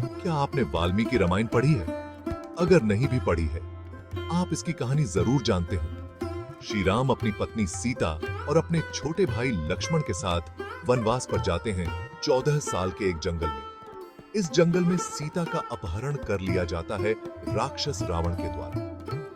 क्या आपने वाल्मीकि रामायण पढ़ी है? अगर नहीं भी पढ़ी है, आप इसकी कहानी जरूर जानते हो। श्री राम अपनी पत्नी सीता और अपने छोटे भाई लक्ष्मण के साथ वनवास पर जाते हैं 14 साल के एक जंगल में। इस जंगल में सीता का अपहरण कर लिया जाता है राक्षस रावण के द्वारा,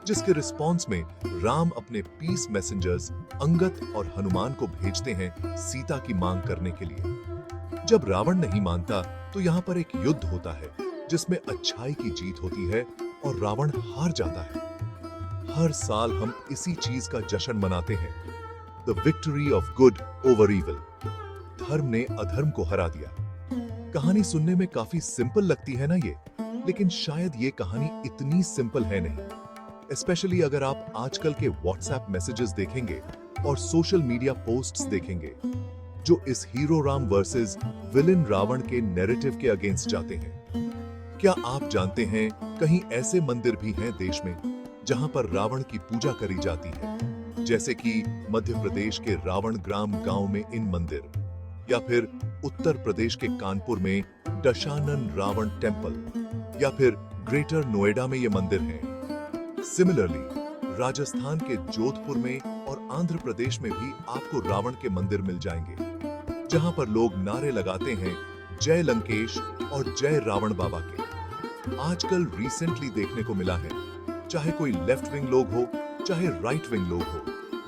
जिसके रिस्पॉन्स में राम अपने पीस मैसेंजर्स अंगद और हनुमान को भेजते हैं सीता की मांग करने के लिए। जब रावण नहीं मानता तो यहाँ पर एक युद्ध होता है जिसमें अच्छाई की जीत होती है और रावण हार जाता है। हर साल हम इसी चीज का जश्न मनाते हैं, the victory of good over evil. धर्म ने अधर्म को हरा दिया। कहानी सुनने में काफी सिंपल लगती है ना ये, लेकिन शायद ये कहानी इतनी सिंपल है नहीं। स्पेशली अगर आप आजकल के व्हाट्सएप मैसेजेस देखेंगे और सोशल मीडिया पोस्ट्स देखेंगे जो इस hero Ram versus villain Ravan के नैरेटिव के अगेंस्ट जाते हैं। क्या आप जानते हैं कहीं ऐसे मंदिर भी हैं देश में जहां पर रावण की पूजा करी जाती है, जैसे कि मध्य प्रदेश के रावण ग्राम गांव में इन मंदिर, या फिर उत्तर प्रदेश के कानपुर में दशानन रावण टेम्पल, या फिर ग्रेटर नोएडा में ये मंदिर हैं। सिमिलरली राजस्थान के जोधपुर में और आंध्र प्रदेश में भी आपको रावण के मंदिर मिल जाएंगे, जहां पर लोग नारे लगाते हैं जय लंकेश और जय रावण बाबा के। आजकल रिसेंटली देखने को मिला है, चाहे कोई लेफ्ट विंग लोग हो चाहे राइट विंग लोग हो,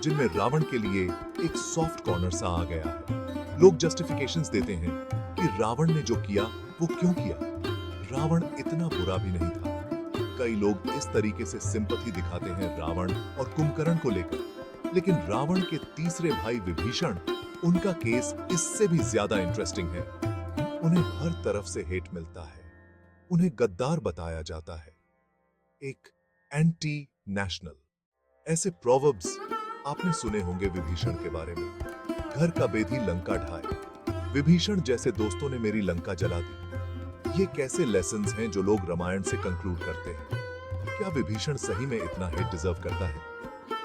जिनमें रावण के लिए एक सॉफ्ट कॉर्नर सा आ गया है। लोग जस्टिफिकेशंस देते हैं कि रावण ने जो किया वो क्यों किया, रावण इतना बुरा भी नहीं था। कई लोग इस तरीके से सिंपैथी दिखाते हैं रावण और कुंभकर्ण को लेकर, लेकिन रावण के तीसरे भाई विभीषण, उनका केस इससे भी ज्यादा इंटरेस्टिंग है। उन्हें हर तरफ से हेट मिलता है, उन्हें गद्दार बताया जाता है, एक एंटी नेशनल। ऐसे प्रोवर्ब्स आपने सुने होंगे विभीषण के बारे में, घर का बेदी लंका ढाए, विभीषण जैसे दोस्तों ने मेरी लंका जला दी। ये कैसे लेसन्स हैं जो लोग रामायण से कंक्लूड करते हैं? क्या विभीषण सही में इतना हेट डिजर्व करता है?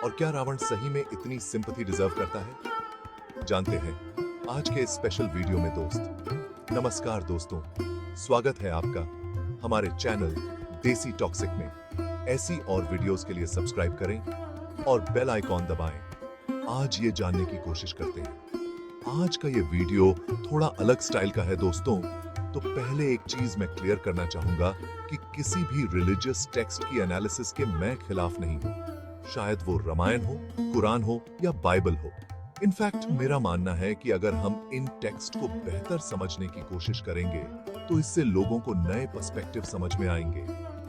और क्या रावण सही में इतनी सिंपैथी डिजर्व करता है? जानते हैं आज के इस स्पेशल वीडियो में दोस्त। नमस्कार दोस्तों, स्वागत है आपका हमारे चैनल देसी टॉक्सिक में। ऐसी और वीडियोस के लिए सब्सक्राइब करें और बेल आइकॉन दबाएं। आज ये जानने की कोशिश करते हैं। आज का ये वीडियो थोड़ा अलग स्टाइल का है दोस्तों। तो पहले एक चीज मैं क्लियर करना चाहूंगा कि किसी भी रिलीजियस टेक्स्ट की एनालिसिस के मैं खिलाफ नहीं हूं, शायद वो रामायण हो, कुरान हो या बाइबल हो। इनफैक्ट मेरा मानना है कि अगर हम इन टेक्स्ट को बेहतर समझने की कोशिश करेंगे तो इससे लोगों को नए पर्सपेक्टिव समझ में आएंगे,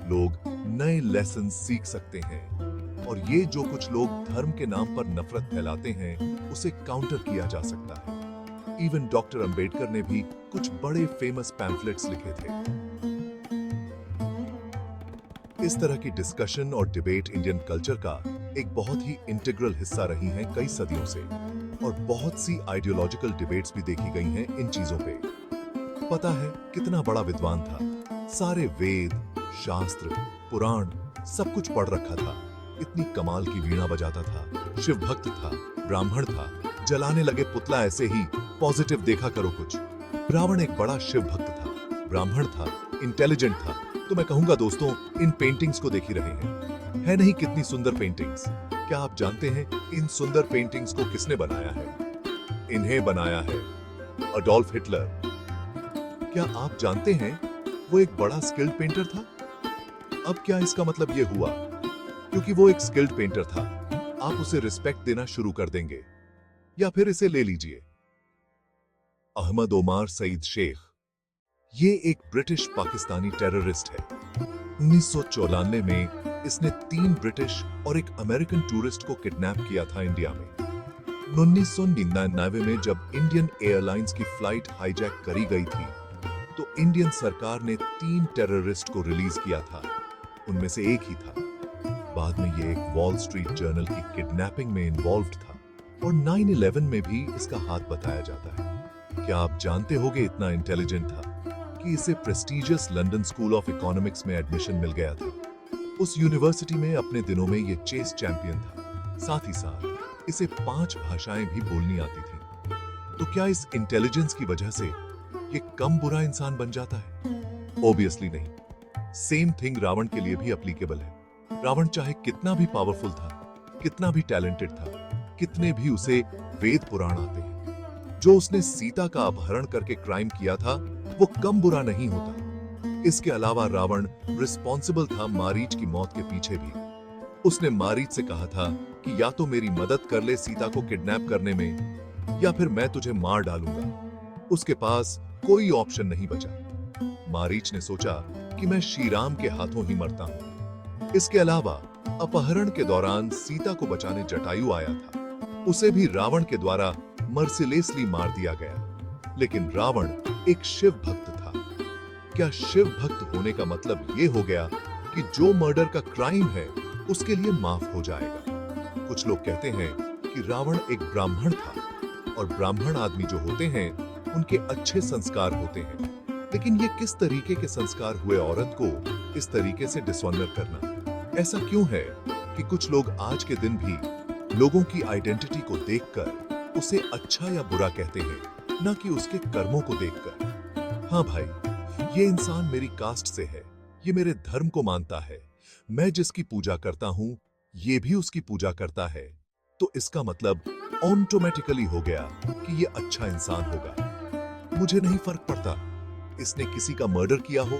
लोग नए लेसन सीख सकते हैं, और ये जो कुछ लोग धर्म के नाम पर नफरत फैलाते हैं उसे काउंटर किया जा सकता है। इवन डॉक्टर अंबेडकर ने भी कुछ बड़े फेमस पैम्फलेट्स लिखे थे। इस तरह की डिस्कशन और डिबेट इंडियन कल्चर का एक बहुत ही इंटीग्रल हिस्सा रही हैं कई सदियों से, और बहुत सी आइडियोलॉजिकल डिबेट्स भी देखी गई हैं इन चीजों पे। पता है कितना बड़ा विद्वान था, सारे वेद, शास्त्र, पुराण सब कुछ पढ़ रखा था, इतनी कमाल की वीणा बजाता था, शिव भक्त था, ब्राह्मण था, जलाने लगे पुतला ऐसे ही पॉजिटिव देखा करो कुछ। रावण एक बड़ा शिव भक्त था, ब्राह्मण था, इंटेलिजेंट था। तो मैं कहूंगा दोस्तों, इन पेंटिंग्स को देख ही रहे हैं, है नहीं कितनी सुंदर पेंटिंग्स? क्या आप जानते हैं इन सुंदर पेंटिंग्स को किसने बनाया है? इन्हें बनाया है अडोल्फ हिटलर। क्या आप जानते हैं वो एक बड़ा स्किल्ड पेंटर था? अब क्या इसका मतलब ये हुआ क्योंकि वो एक स्किल्ड पेंटर था आप उसे रिस्पेक्ट देना शुरू कर देंगे? या फिर इसे ले लीजिए, अहमद ओमार सईद शेख। ये एक ब्रिटिश पाकिस्तानी टेररिस्ट है। 1994 में इसने 3 ब्रिटिश और एक अमेरिकन टूरिस्ट को किडनैप किया था इंडिया में। 1999 में जब इंडियन एयरलाइंस की फ्लाइट हाईजैक करी गई थी तो इंडियन सरकार ने 3 टेररिस्ट को रिलीज किया था, उनमें से एक ही था। बाद में ये एक वॉल स्ट्रीट जर्नल की किडनैपिंग में इन्वॉल्व्ड था और 9/11 में भी इसका हाथ बताया जाता है। क्या आप जानते होंगे इतना इंटेलिजेंट था कि इसे prestigious London school of economics में एडमिशन मिल गया था। उस यूनिवर्सिटी में अपने दिनों में ये चेस चैंपियन था। साथ ही साथ इसे 5 भाषाएं भी बोलनी आती थी। तो क्या इस इंटेलिजेंस की वजह से ये कम बुरा इंसान बन जाता है? ऑब्वियसली नहीं। सेम थिंग रावण के लिए भी एप्लीकेबल है। रावण चाहे कितना भी पावरफुल था, कितना भी टैलेंटेड था, कितने भी उसे वेद पुराण आते हैं, जो उसने सीता का अपहरण करके क्राइम किया था वो कम बुरा नहीं होता। इसके अलावा रावण रिस्पॉन्सिबल था मारीच की मौत के पीछे भी। उसने मारीच से कहा था कि या तो मेरी मदद कर ले सीता को किडनैप करने में, या फिर मैं तुझे मार डालूंगा। उसके पास कोई ऑप्शन नहीं बचा। मारीच ने सोचा कि मैं श्रीराम के हाथों ही मरता हूं। इसके अलावा अपहरण के दौरान सीता को बचाने जटायु आया था, उसे भी रावण के द्वारा मर्सिलेसली मार दिया गया। लेकिन रावण एक शिव भक्त था। क्या शिव भक्त होने का मतलब ये हो गया कि जो मर्डर का क्राइम है उसके लिए माफ हो जाएगा? कुछ लोग कहते हैं कि रावण एक ब्राह्मण था, और ब्राह्मण आदमी जो होते हैं उनके अच्छे संस्कार होते हैं। लेकिन ये किस तरीके के संस्कार हुए औरत को इस तरीके से डिसऑनर करना? ऐसा क्यों है कि कुछ लोग आज के दिन भी लोगों की आइडेंटिटी को देखकर उसे अच्छा या बुरा कहते हैं, ना कि उसके कर्मों को देखकर? हाँ भाई, ये इंसान मेरी कास्ट से है, ये मेरे धर्म को मानता है, मैं जिसकी पूजा करता हूं ये भी उसकी पूजा करता है, तो इसका मतलब ऑटोमेटिकली हो गया कि ये अच्छा इंसान होगा। मुझे नहीं फर्क पड़ता इसने किसी का मर्डर किया हो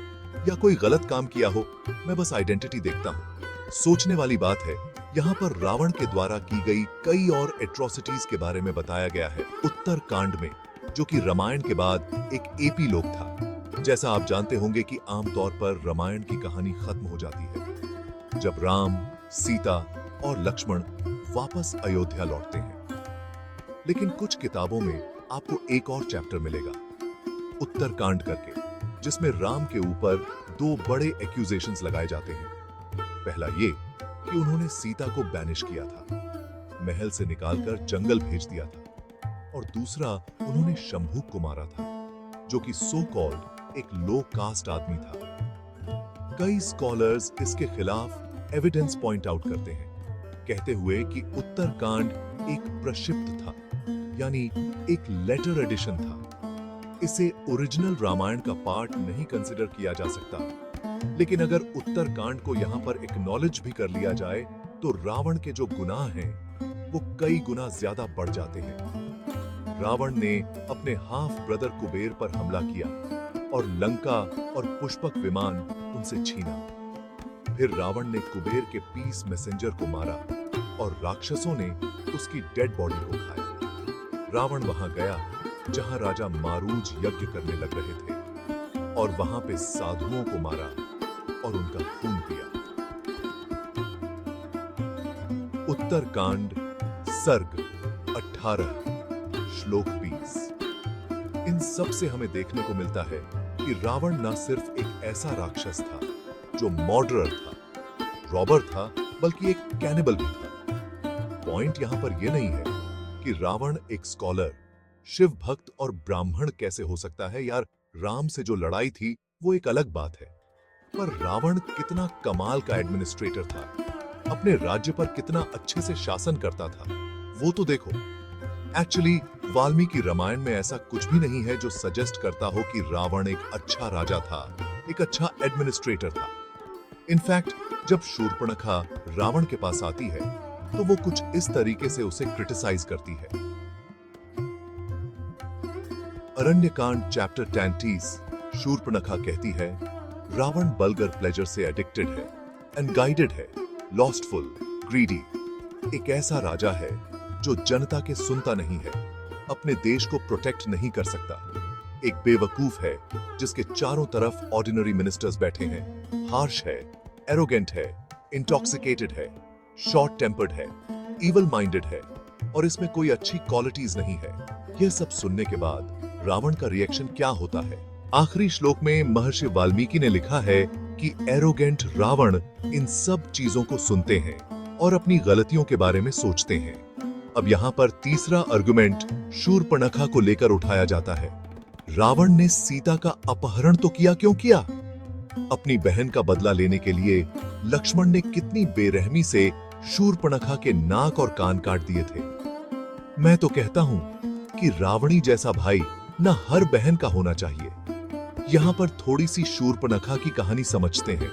या कोई गलत काम किया हो, मैं बस आइडेंटिटी देखता हूं। सोचने वाली बात है, यहाँ पर रावण के द्वारा की गई कई और एट्रोसिटीज के बारे में बताया गया है उत्तरकांड में, जो कि रामायण के बाद एक एपीलोग था। जैसा आप जानते होंगे कि आमतौर पर रामायण की कहानी खत्म हो जाती है जब राम, सीता और लक्ष्मण वापस अयोध्या लौटते हैं। लेकिन कुछ किताबों में आपको एक और चैप्टर मिलेगा उत्तरकांड करके, जिसमें राम के ऊपर दो बड़े एक्यूजेशंस लगाए जाते हैं। पहला ये कि उन्होंने सीता को बैनिश किया था, महल से निकालकर जंगल भेज दिया था, और दूसरा उन्होंने शंभू को मारा था, जो कि सो कॉल्ड एक लो कास्ट आदमी था। कई स्कॉलर्स इसके खिलाफ एविडेंस पॉइंट आउट करते हैं, कहते हुए कि उत्तरकांड एक प्रक्षिप्त था, यानी एक लेटर एडिशन था। इसे ओरिजिनल रामायण का पार्ट नहीं कंसिडर किया जा सकता। लेकिन अगर उत्तरकांड को यहाँ पर एक्नॉलेज भी कर लिया जाए तो रावण के जो गुनाह हैं वो कई गुना ज्यादा बढ़ जाते हैं। रावण ने अपने हाफ ब्रदर कुबेर पर हमला किया और लंका और पुष्पक विमान उनसे छीना। फिर रावण ने कुबेर के पीस मैसेंजर को मारा और राक्षसों ने उसकी डेड बॉडी को खाया। रावण वहां गया जहां राजा मारूज यज्ञ करने लग रहे थे, और वहां पे साधुओं को मारा और उनका खून पिया। उत्तरकांड सर्ग 18 श्लोक 20। इन सब से हमें देखने को मिलता है कि रावण न सिर्फ एक ऐसा राक्षस था जो मर्डरर था, रॉबर था, बल्कि एक कैनिबल भी था। पॉइंट यहां पर यह नहीं है कि रावण एक स्कॉलर, शिव भक्त और ब्राह्मण कैसे हो सकता है। यार, राम से जो लड़ाई थी वो एक अलग बात है, पर रावण कितना कमाल का एडमिनिस्ट्रेटर था, अपने राज्य पर कितना अच्छे से शासन करता था, वो तो देखो। एक्चुअली वाल्मीकि रामायण में ऐसा कुछ भी नहीं है जो सजेस्ट करता हो कि रावण एक अच्छा राजा था, एक अच्छा एडमिनिस्ट्रेटर था। इनफैक्ट जब शूर्पणखा रावण के पास आती है तो वो कुछ इस तरीके से उसे क्रिटिसाइज करती है। अरण्यकांड चैप्टर 33 शूर्पणखा कहती है, रावण बल्गर प्लेजर से एडिक्टेड है, अनगाइडेड है, लॉस्टफुल, ग्रीडी, एक ऐसा राजा है जो जनता के सुनता नहीं है, अपने देश को प्रोटेक्ट नहीं कर सकता, एक बेवकूफ है जिसके चारों तरफ ऑर्डिनरी मिनिस्टर्स बैठे हैं, हार्श है, एरोगेंट है, इंटॉक्सिकेटेड है, शॉर्ट टेम्पर्ड है, इवल माइंडेड है, और इसमें कोई अच्छी क्वालिटीज नहीं है। यह सब सुनने के बाद रावण का रिएक्शन क्या होता है? आखिरी श्लोक में महर्षि वाल्मीकि ने लिखा है कि एरोगेंट रावण इन सब चीजों को सुनते हैं और अपनी गलतियों के बारे में सोचते हैं। अब यहाँ पर तीसरा आर्गुमेंट शूर्पणखा को लेकर उठाया जाता है। रावण ने सीता का अपहरण तो किया क्यों किया? अपनी बहन का बदला लेने के लिए लक्ष्मण ने कितनी बेरहमी से शूर्पणखा के नाक और कान काट दिए थे। मैं तो कहता हूं कि रावणी जैसा भाई न हर बहन का होना चाहिए। यहां पर थोड़ी सी शूर्पणखा की कहानी समझते हैं।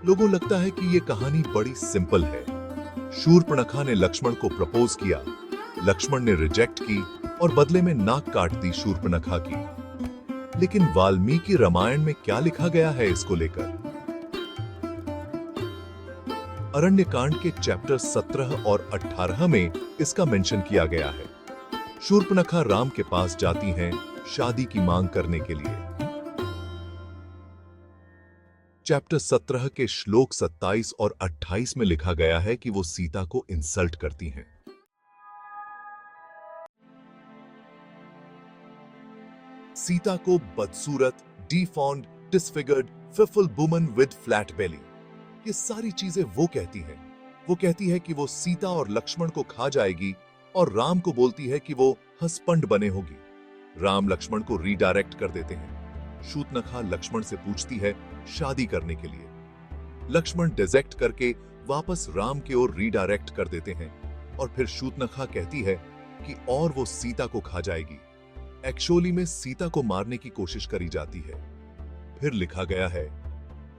लोगों लगता है कि यह कहानी बड़ी सिंपल है। शूर्पणखा ने लक्ष्मण को प्रपोज किया, लक्ष्मण ने रिजेक्ट की और बदले में नाक काट दी शूर्पणखा की। लेकिन वाल्मीकि रामायण में क्या लिखा गया है इसको लेकर? अरण्यकांड के चैप्टर 17 और 18 में इसका मेंशन किया गया है। शूर्पणखा राम के पास जाती हैं शादी की मांग करने के लिए। चैप्टर 17 के श्लोक 27 और 28 में लिखा गया है कि वो सीता को इंसल्ट करती हैं। सीता को बदसूरत, डिफॉर्म्ड, डिसफिगर्ड, फिफल वुमन विद फ्लैट बेली, ये सारी चीजें वो कहती हैं। वो कहती है कि वो सीता और लक्ष्मण को खा जाएगी और राम को बोलती है कि वो हस्बैंड बने होगी। राम लक्ष्मण को रीडायरेक्ट कर देते हैं। शूर्पणखा लक्ष्मण से पूछती है शादी करने के लिए। लक्ष्मण डिजेक्ट करके वापस राम की ओर रीडायरेक्ट कर देते हैं और फिर शूर्पणखा कहती है कि और वो सीता को खा जाएगी। एक्चुअली में सीता को मारने की कोशिश करी जाती है। फिर लिखा गया है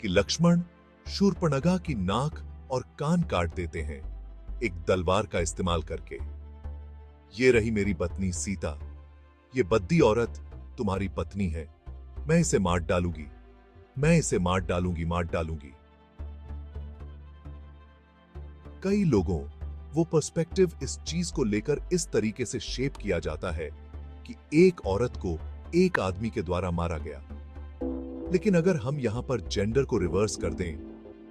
कि लक्ष्मण शूर्पणखा की नाक और कान काट देते हैं एक तलवार का इस्तेमाल करके। ये रही मेरी पत्नी सीता, ये बद्दी औरत तुम्हारी पत्नी है, मैं इसे मार डालूंगी, मैं इसे मार डालूंगी, मार डालूंगी। कई लोगों वो पर्सपेक्टिव इस चीज को लेकर इस तरीके से शेप किया जाता है कि एक औरत को एक आदमी के द्वारा मारा गया। लेकिन अगर हम यहां पर जेंडर को रिवर्स कर दें,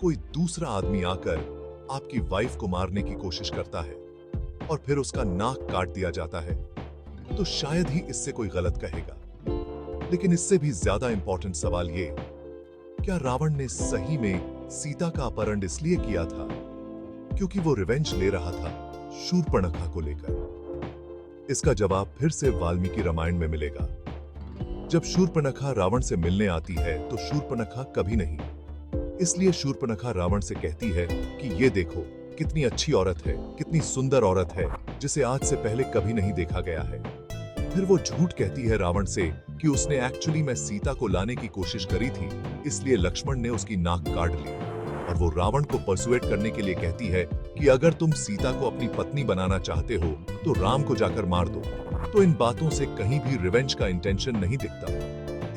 कोई दूसरा आदमी आकर आपकी वाइफ को मारने की कोशिश करता है और फिर उसका नाक काट दिया जाता है, तो शायद ही इससे कोई गलत कहेगा। लेकिन इससे भी ज्यादा इंपॉर्टेंट सवाल ये, क्या रावण ने सही में सीता का अपहरण इसलिए किया था क्योंकि वो रिवेंज ले रहा था शूर्पणखा को लेकर? इसका जवाब फिर से वाल्मीकि रामायण में मिलेगा। जब शूर्पणखा रावण से मिलने आती है तो शूर्पणखा कभी नहीं, इसलिए शूर्पणखा रावण से कहती है कि ये देखो कितनी अच्छी औरत है, कितनी सुंदर औरत है जिसे आज से पहले कभी नहीं देखा गया है। फिर वो झूठ कहती है रावण से कि उसने एक्चुअली में सीता को लाने की कोशिश करी थी, इसलिए लक्ष्मण ने उसकी नाक काट ली। और वो रावण को परसुएट करने के लिए कहती है कि अगर तुम सीता को अपनी पत्नी बनाना चाहते हो तो राम को जाकर मार दो। तो इन बातों से कहीं भी रिवेंज का इंटेंशन नहीं दिखता।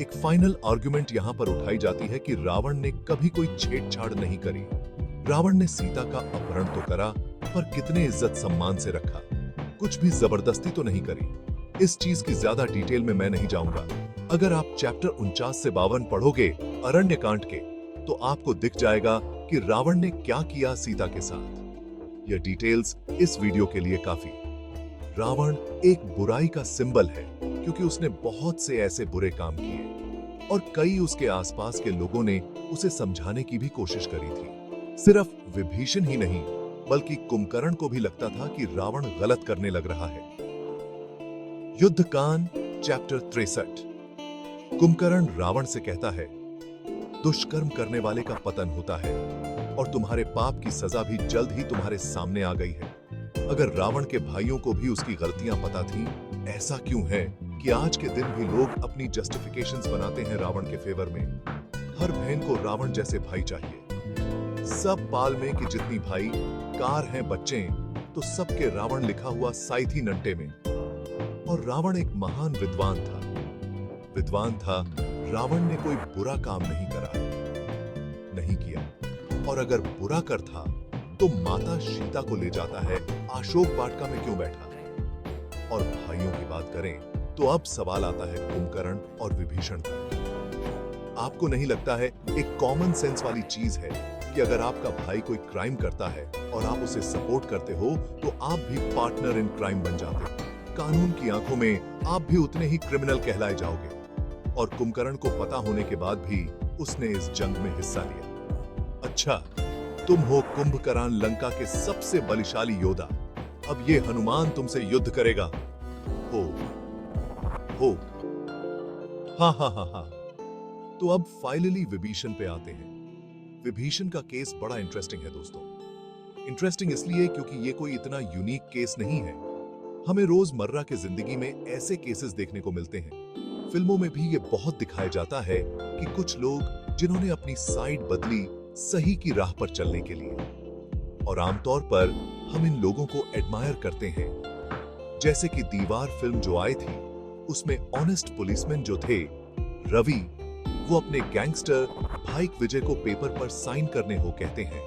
एक फाइनल आर्गुमेंट यहाँ पर उठाई जाती है कि रावण ने कभी कोई छेड़छाड़ नहीं करी। रावण ने सीता का अपहरण तो करा, पर कितने इज्जत सम्मान से रखा, कुछ भी जबरदस्ती तो नहीं करी। इस चीज की ज्यादा डिटेल में मैं नहीं जाऊंगा। अगर आप चैप्टर 49 से 52 पढ़ोगे अरण्यकांड के, तो आपको दिख जाएगा कि रावण ने क्या किया सीता के साथ। यह डिटेल्स इस वीडियो के लिए काफी। रावण एक बुराई का सिंबल है क्योंकि उसने बहुत से ऐसे बुरे काम किए और कई उसके आसपास के लोगों ने उसे समझाने की भी कोशिश करी थी। सिर्फ विभीषण ही नहीं बल्कि कुंभकर्ण को भी लगता था कि रावण गलत करने लग रहा है। युद्धकांड चैप्टर 63। कुंभकर्ण रावण से कहता है, दुष्कर्म करने वाले का पतन होता है और तुम्हारे पाप की सजा भी जल्द ही तुम्हारे सामने आ गई है। अगर रावण के भाइयों को भी उसकी गलतियां पता थी, ऐसा क्यों है कि आज के दिन भी लोग अपनी जस्टिफिकेशंस बनाते हैं रावण के फेवर में? हर बहन को रावण जैसे भाई चाहिए। सब पाल में कि जितनी भाई कार हैं बच्चे, तो सबके रावण लिखा हुआ साइथी नंटे में। और रावण एक महान विद्वान था। रावण ने कोई बुरा काम नहीं किया। और अगर बुरा कर था तो माता सीता को ले जाता है अशोक वाटिका में क्यों बैठा? और भाइयों की बात करें तो अब सवाल आता है कुंभकर्ण और विभीषण का। आपको नहीं लगता है एक कॉमन सेंस वाली चीज है कि अगर आपका भाई कोई क्राइम करता है और आप उसे सपोर्ट करते हो तो आप भी पार्टनर इन क्राइम बन जाते हो। कानून की आंखों में आप भी उतने ही क्रिमिनल कहलाए जाओगे। और कुंभकर्ण को पता होने के बाद भी उसने इस जंग में हिस्सा लिया। अच्छा, तुम हो कुंभकर्ण, लंका के सबसे बलशाली योद्धा। अब ये हनुमान तुमसे युद्ध करेगा? हो हा। तो अब फाइनली विभीषण पे आते हैं। विभीषण का केस बड़ा इंटरेस्टिंग है दोस्तों। इंटरेस्टिंग इसलिए क्योंकि ये कोई इतना यूनिक केस नहीं है। हमें रोजमर्रा के जिंदगी में ऐसे केसेस देखने को मिलते हैं। फिल्मों में भी ये बहुत दिखाया जाता है कि कुछ लोग जिन्होंने अपनी साइड बदली सही की राह पर चलने के लिए, और आमतौर पर हम इन लोगों को एडमायर करते हैं। जैसे कि दीवार फिल्म जो आई थी, उसमें ऑनेस्ट पुलिसमैन जो थे रवि, वो अपने गैंगस्टर भाई विजय को पेपर पर साइन करने को कहते हैं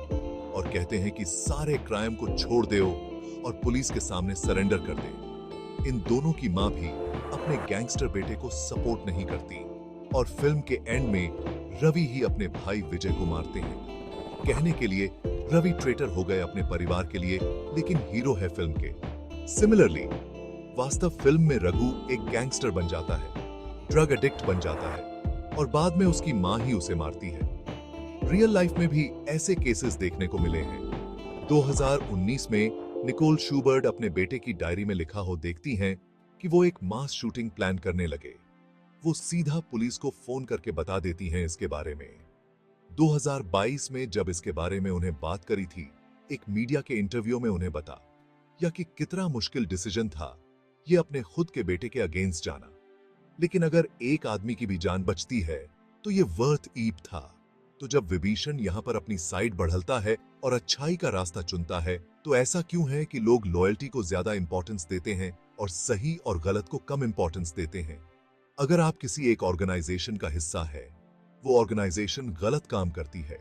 और कहते हैं कि सारे क्राइम को छोड़ दो और पुलिस के सामने सरेंडर कर दे। इन दोनों की मां भी अपने गैंगस्टर बेटे को सपोर्ट नहीं करती और फिल्म के एंड में रवि ही अपने भाई विजय को मारते हैं। कहने के लिए रवि ट्रेटर हो गए अपने परिवार के लिए, लेकिन हीरो है फिल्म के। सिमिलरली वास्तव फिल्म में रघु एक गैंगस्टर बन जाता है, ड्रग एडिक्ट बन जाता है और बाद में उसकी मां ही उसे मारती है। रियल लाइफ में भी ऐसे केसेस देखने को मिले हैं। 2019 में निकोल शूबर्ट अपने बेटे की डायरी में लिखा हो देखती हैं कि वो एक मास शूटिंग प्लान करने लगे। वो सीधा पुलिस को फोन करके बता देती हैं इसके बारे में। 2022 में जब इसके बारे में उन्हें बात करी थी, एक मीडिया के इंटरव्यू में उन्हें बता या कि कितना मुश्किल डिसीजन था ये अपने खुद के बेटे के अगेंस्ट जाना, लेकिन अगर एक आदमी की भी जान बचती है तो ये वर्थ ईट था। तो जब विभीषण यहाँ पर अपनी साइड बढ़लता है और अच्छाई का रास्ता चुनता है, तो ऐसा क्यों है कि लोग लॉयल्टी को ज्यादा इंपॉर्टेंस देते हैं और सही और गलत को कम इंपॉर्टेंस देते हैं? अगर आप किसी एक ऑर्गेनाइजेशन का हिस्सा है, वो ऑर्गेनाइजेशन गलत काम करती है,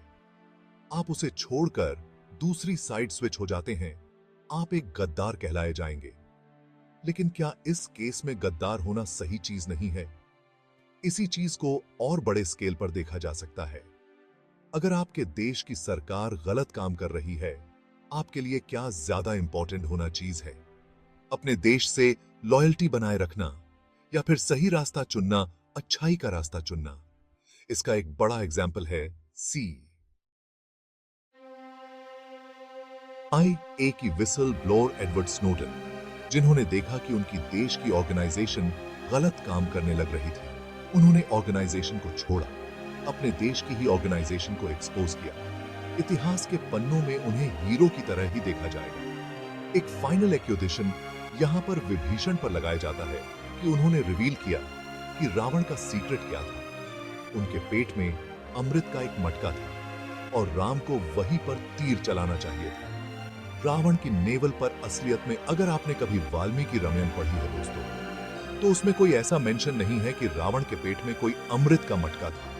आप उसे छोड़कर दूसरी साइड स्विच हो जाते हैं, आप एक गद्दार कहलाए जाएंगे। लेकिन क्या इस केस में गद्दार होना सही चीज नहीं है? इसी चीज को और बड़े स्केल पर देखा जा सकता है। अगर आपके देश की सरकार गलत काम कर रही है, आपके लिए क्या ज्यादा इंपॉर्टेंट होना चीज है? अपने देश से लॉयल्टी बनाए रखना या फिर सही रास्ता चुनना, अच्छाई का रास्ता चुनना? इसका एक बड़ा एग्जाम्पल है CIA की विसल ब्लोअर एडवर्ड स्नोडन, जिन्होंने देखा कि उनकी देश की ऑर्गेनाइजेशन गलत काम करने लग रही थी। उन्होंने ऑर्गेनाइजेशन को छोड़ा, अपने देश की ही ऑर्गेनाइजेशन को एक्सपोज किया। इतिहास के पन्नों में उन्हें हीरो की तरह ही देखा जाएगा। एक फाइनल एक्यूजेशन यहां पर विभीषण पर लगाया जाता है कि उन्होंने रिवील किया कि रावण का सीक्रेट क्या था। उनके पेट में अमृत का एक मटका था और राम को वहीं पर तीर चलाना चाहिए था। रावण की नेवल पर असलियत में अगर आपने कभी वाल्मीकि रामायण पढ़ी है दोस्तों, तो उसमें कोई ऐसा मेंशन नहीं है कि रावण के पेट में कोई अमृत का मटका था।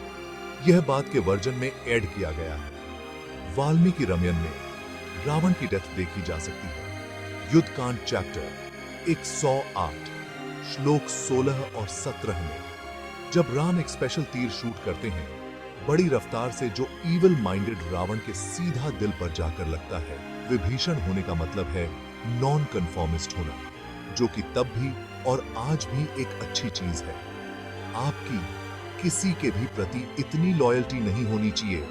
यह बात के वर्जन में ऐड किया गया है। वाल्मीकि रामायण में रावण की डेथ देखी जा सकती है। युद्धकांड चैप्टर 108 श्लोक 16 और 17 में जब राम एक स्पेशल तीर शूट करते हैं, बड़ी रफ्तार से, जो इविल माइंडेड रावण के सीधा दिल पर जाकर लगता है। विभीषण होने का मतलब है नॉन कन्फॉर्मिस्ट होना, जो कि तब भी और आज भी एक अच्छी चीज है। आपकी किसी के भी प्रति इतनी लॉयल्टी नहीं होनी चाहिए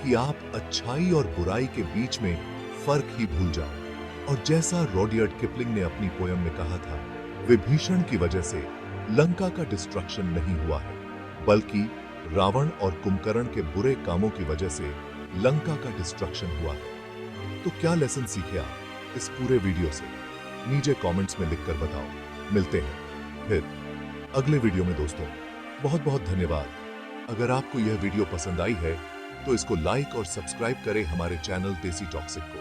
कि आप अच्छाई और बुराई के बीच में फर्क ही भूल जाओ। और जैसा रुडयार्ड किपलिंग ने अपनी पोयम में कहा था, विभीषण की वजह से लंका का डिस्ट्रक्शन नहीं हुआ है, बल्कि रावण और कुंभकर्ण के बुरे कामों की वजह से लंका का डिस्ट्रक्शन हुआ है। तो क्या लेसन सीखे आप इस पूरे वीडियो से? नीचे कमेंट्स में लिखकर बताओ। मिलते हैं फिर अगले वीडियो में दोस्तों। बहुत बहुत धन्यवाद। अगर आपको यह वीडियो पसंद आई है तो इसको लाइक और सब्सक्राइब करें हमारे चैनल देसी टॉक्सिक को।